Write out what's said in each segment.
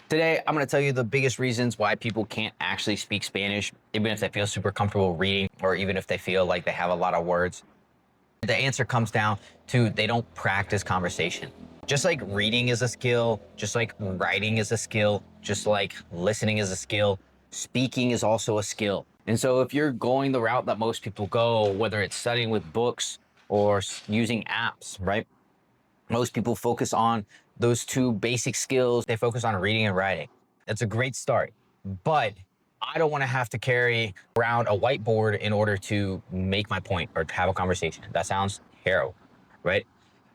Today, I'm going to tell you the biggest reasons why people can't actually speak Spanish, even if they feel super comfortable reading, or even if they feel like they have a lot of words. The answer comes down to they don't practice conversation. Just like reading is a skill, just like writing is a skill, just like listening is a skill, speaking is also a skill. And so if you're going the route that most people go, whether it's studying with books or using apps, right? Most people focus on those two basic skills. They focus on reading and writing. It's a great start, but I don't want to have to carry around a whiteboard in order to make my point or to have a conversation. That sounds terrible, right?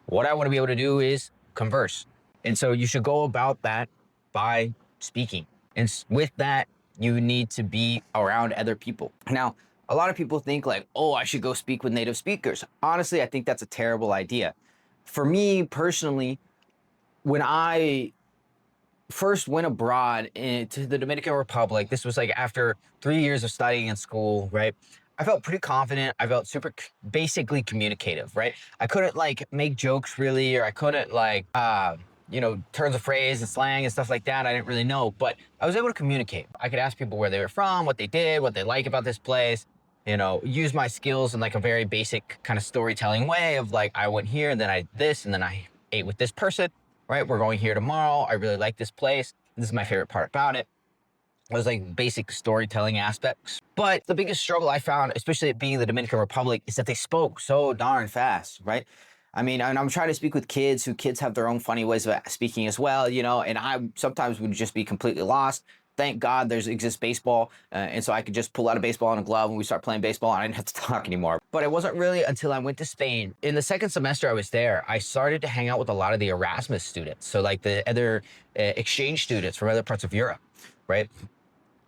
What I want to be able to do is converse. And so you should go about that by speaking. And with that, you need to be around other people. Now, a lot of people think like, oh, I should go speak with native speakers. Honestly, I think that's a terrible idea. For me personally, when I first went abroad to the Dominican Republic, this was like after 3 years of studying in school, right? I felt pretty confident. I felt super basically communicative, right? I couldn't like make jokes really, or I couldn't like, turns of phrase and slang and stuff like that. I didn't really know, but I was able to communicate. I could ask people where they were from, what they did, what they like about this place, use my skills in like a very basic kind of storytelling way of like, I went here and then I this, and then I ate with this person, right? We're going here tomorrow. I really like this place. This is my favorite part about it. It was like basic storytelling aspects. But the biggest struggle I found, especially being the Dominican Republic, is that they spoke so darn fast, right? I mean, and I'm trying to speak with kids kids have their own funny ways of speaking as well, and I sometimes would just be completely lost. Thank God exists baseball. And so I could just pull out a baseball and a glove and we start playing baseball and I didn't have to talk anymore. But it wasn't really until I went to Spain. In the second semester I was there, I started to hang out with a lot of the Erasmus students. So like the other exchange students from other parts of Europe, right?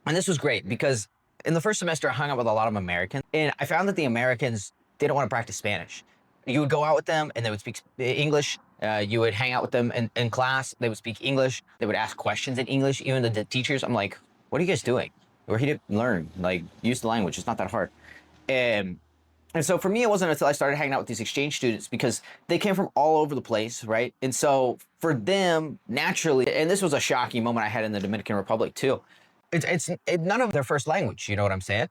And this was great because in the first semester, I hung out with a lot of Americans, and I found that the Americans didn't want to practice Spanish. You would go out with them and they would speak English. You would hang out with them in class. They would speak English. They would ask questions in English. Even the teachers, I'm like, what are you guys doing? We're here to learn, like use the language. It's not that hard. And and so for me, it wasn't until I started hanging out with these exchange students because they came from all over the place, right? And so for them, naturally, and this was a shocking moment I had in the Dominican Republic too. It's none of their first language. You know what I'm saying?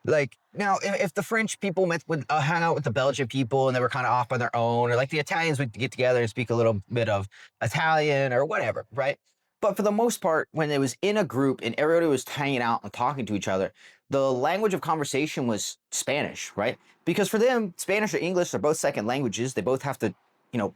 Like now, if the French people would hang out with the Belgian people and they were kind of off on their own, or like the Italians would get together and speak a little bit of Italian or whatever, right? But for the most part, when it was in a group and everybody was hanging out and talking to each other, the language of conversation was Spanish, right? Because for them, Spanish or English are both second languages. They both have to,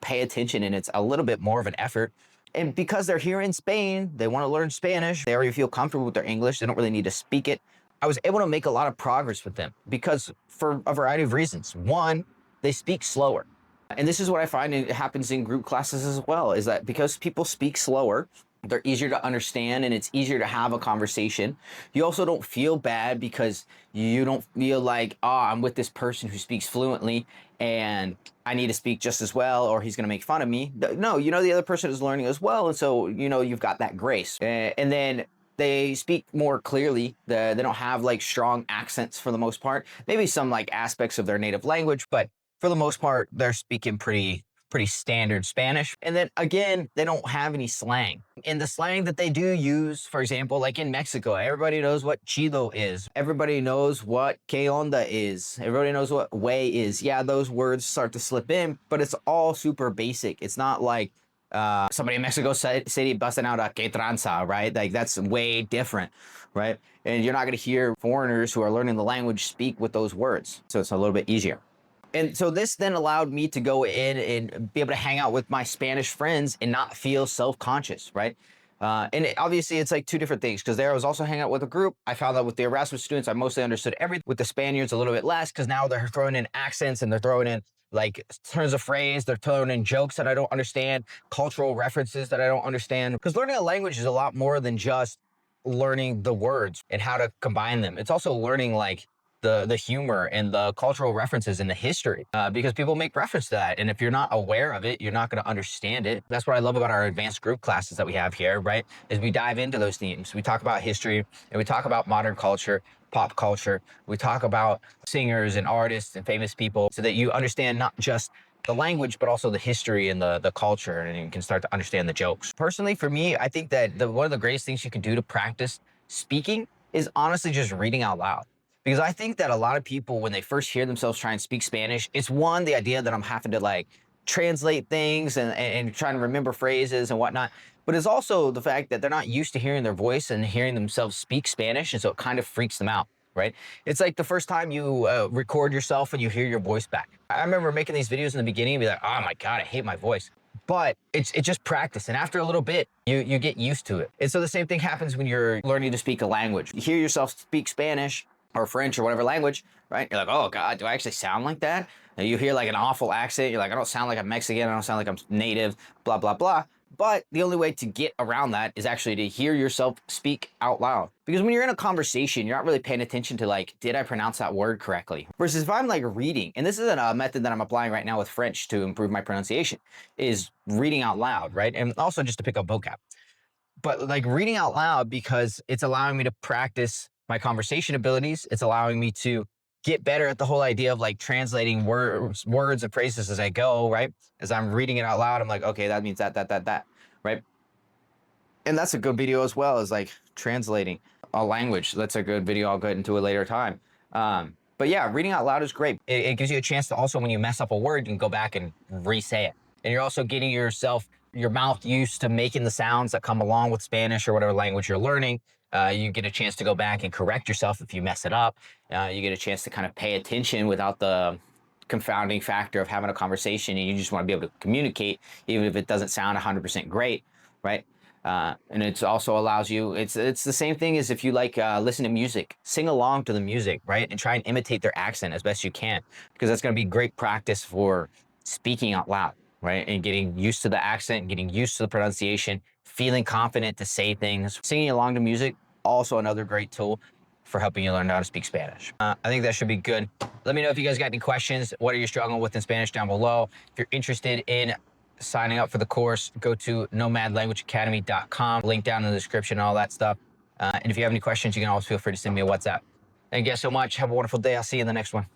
pay attention, and it's a little bit more of an effort. And because they're here in Spain, they want to learn Spanish. They already feel comfortable with their English. They don't really need to speak it. I was able to make a lot of progress with them because for a variety of reasons. One, they speak slower. And this is what I find it happens in group classes as well, is that because people speak slower, they're easier to understand and it's easier to have a conversation. You also don't feel bad because you don't feel like, oh, I'm with this person who speaks fluently and I need to speak just as well or he's going to make fun of me. No, the other person is learning as well. And so, you've got that grace. And then they speak more clearly. They don't have like strong accents for the most part. Maybe some like aspects of their native language, but for the most part, they're speaking pretty standard Spanish. And then again, they don't have any slang. And the slang that they do use, for example, like in Mexico, everybody knows what chido is. Everybody knows what que onda is. Everybody knows what way is. Yeah, those words start to slip in, but it's all super basic. It's not like somebody in Mexico City busting out a que tranza, right? Like that's way different, right? And you're not going to hear foreigners who are learning the language speak with those words. So it's a little bit easier. And so this then allowed me to go in and be able to hang out with my Spanish friends and not feel self-conscious, right? Obviously, it's like two different things because there I was also hanging out with a group. I found that with the Erasmus students, I mostly understood everything. With the Spaniards, a little bit less because now they're throwing in accents and they're throwing in like turns of phrase. They're throwing in jokes that I don't understand, cultural references that I don't understand. Because learning a language is a lot more than just learning the words and how to combine them. It's also learning like the humor and the cultural references and the history because people make reference to that. And if you're not aware of it, you're not going to understand it. That's what I love about our advanced group classes that we have here, right? Is we dive into those themes. We talk about history and we talk about modern culture, pop culture. We talk about singers and artists and famous people so that you understand not just the language, but also the history and the culture, and you can start to understand the jokes. Personally, for me, I think that one of the greatest things you can do to practice speaking is honestly just reading out loud. Because I think that a lot of people, when they first hear themselves try and speak Spanish, it's one, the idea that I'm having to like translate things and trying to remember phrases and whatnot. But it's also the fact that they're not used to hearing their voice and hearing themselves speak Spanish. And so it kind of freaks them out, right? It's like the first time you record yourself and you hear your voice back. I remember making these videos in the beginning and be like, oh my God, I hate my voice. But it's just practice. And after a little bit, you get used to it. And so the same thing happens when you're learning to speak a language. You hear yourself speak Spanish or French or whatever language, right? You're like, oh God, do I actually sound like that? And you hear like an awful accent. You're like, I don't sound like I'm Mexican. I don't sound like I'm native, blah, blah, blah. But the only way to get around that is actually to hear yourself speak out loud. Because when you're in a conversation, you're not really paying attention to like, did I pronounce that word correctly? Versus if I'm like reading, and this is a method that I'm applying right now with French to improve my pronunciation, is reading out loud, right? And also just to pick up vocab. But like reading out loud, because it's allowing me to practice my conversation abilities. It's allowing me to get better at the whole idea of like translating words and phrases as I go, right? As I'm reading it out loud, I'm like, okay, that means that, right? And that's a good video as well, as like translating a language. That's a good video. I'll get into a later time. But yeah, reading out loud is great. It gives you a chance to also, when you mess up a word, you can go back and re-say it. And you're also getting your mouth used to making the sounds that come along with Spanish or whatever language you're learning. You get a chance to go back and correct yourself if you mess it up. You get a chance to kind of pay attention without the confounding factor of having a conversation, and you just want to be able to communicate, even if it doesn't sound 100% great, right? And it also allows you, it's the same thing as if you like listen to music, sing along to the music, right? And try and imitate their accent as best you can, because that's going to be great practice for speaking out loud, right? And getting used to the accent, getting used to the pronunciation, feeling confident to say things. Singing along to music, also another great tool for helping you learn how to speak Spanish. I think that should be good. Let me know if you guys got any questions. What are you struggling with in Spanish down below? If you're interested in signing up for the course, go to nomadlanguageacademy.com. Link down in the description and all that stuff. And if you have any questions, you can always feel free to send me a WhatsApp. Thank you guys so much. Have a wonderful day. I'll see you in the next one.